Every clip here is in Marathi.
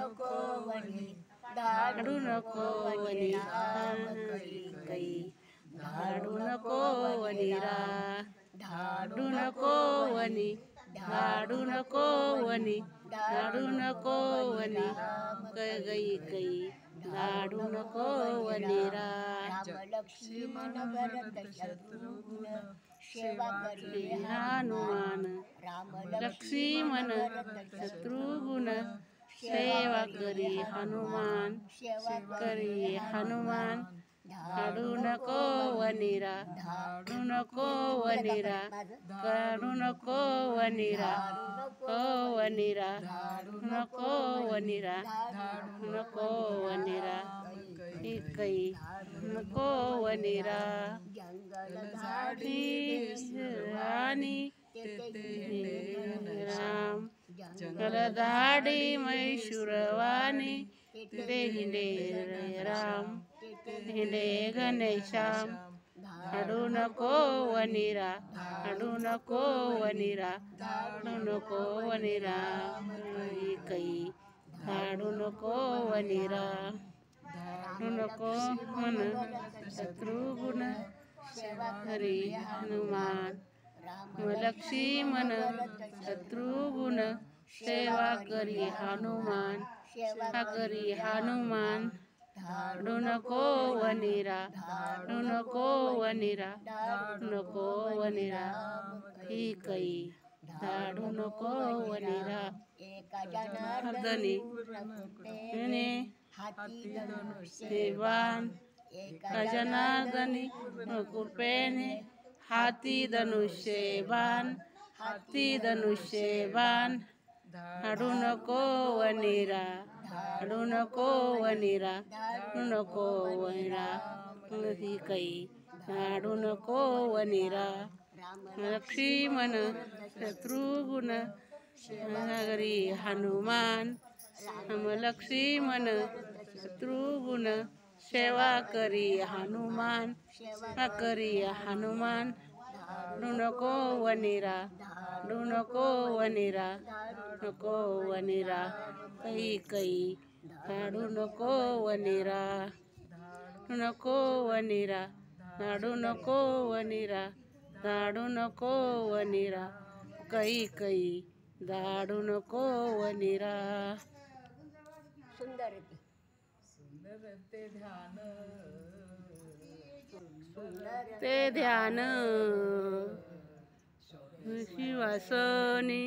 नको वनी धाडू नको वनी राम कैकई धाडू नको वनी धाडू नको वनी धाडू नको वनी धाडू नको वनी कैकई धाडू नको वनी राम लक्ष्मण भरत शत्रुघ्न सेवा करी हनुमान राम लक्ष्मण भरत शत्रुघ्न सेवा करी हनुमान करी हनुमान धाडू नको वनीरा धाडू नको वनीरा काढू नको वनीरा ओ वनीरा धाडू नको वनीरा धाडू नको वनीरा कैकई नको वनीरा जंगल झाडी राणी राम जंगल झाडी मैशुरवाणी ते हिंडे राम हिंडे घनश्याम धाडू नको वनीरा धाडू नको वनीरा धाडू नको वनीरा कैकई धाडू नको वनीरा धाडू नको मन शत्रुघ्न हरी हनुमान लक्ष्मण शत्रुघ्न सेवा करी हनुमान करी हनुमान धाडू नको वनीरा धाडू नको वनीरा धाडू नको वनीरा कैकई धाडू नको वनीरा एका जनार्दनी हाती धनुष्यबाण एका जनार्दनी कृपेने हाती धनुष्यबाण हाती धनुष्यबाण धाडू नको वनीरा धाडू नको वनीरा धाडू नको वनीरा कैकई धाडू नको वनीरा लक्ष्मण शत्रुघ्न हरी हनुमान लक्ष्मण शत्रुघ्न सेवा करी हनुमान करी हनुमान धाडू नको वनीरा धाडू नको वनीरा नको वनीरा कैकई धाडू नको वनीरा नको वनीरा धाडू नको वनीरा धाडू नको वनीरा कैकई धाडू नको वनीरा सुंदर ते ध्यान ते ध्यान शिवासनी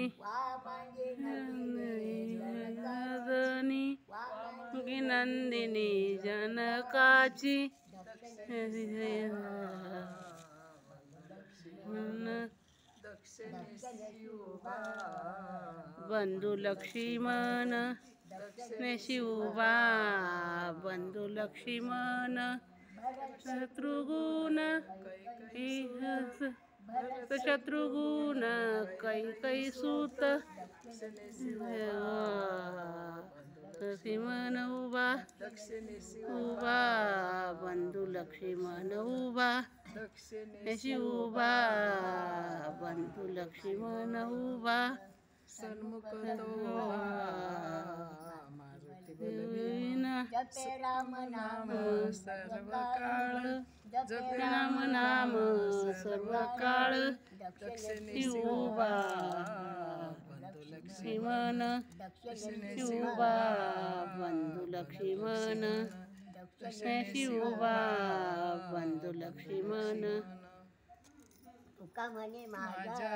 नंदिनी जनकाची बंधू लक्ष्मण शिवबा बंधू लक्ष्मण शत्रुघ्न शत्रुघ्न कैकई सूत लक्ष्मण उभा उभा बंधू लक्ष्मण उभा शिवबा बंधू लक्ष्मण उभा सन्मुख जपे राम नाम सर्व काळ जपे राम नाम सर्व काळ शिवबा बंधू लक्ष्मण शिवबा बंधू लक्ष्मण शिवबा बंधू लक्ष्मण तुका म्हणे माझ्या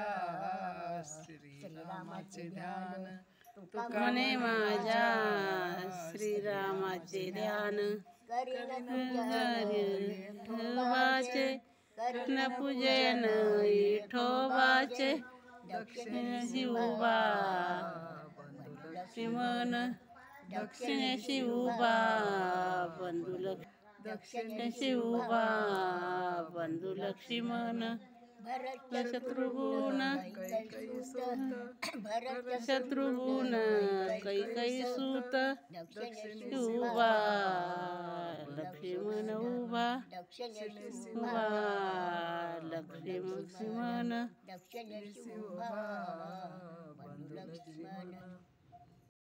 श्रीरामाचे ध्यान तुका म्हणे माझ्या श्रीरामाचे ध्यान विठोबाचे कर्ण पूजन विठोबाचे शिवबा लक्ष्मण दक्षिण शिवबा बंधू दक्षिण शिवबा बंधू लक्ष्मण भरत शत्रुघ्न भरत शत्रुघ्न कैकई सूत शिवबा लक्ष्मण उभा उभा लक्ष्मण दक्षिण शिवबा बंधू लक्ष्मण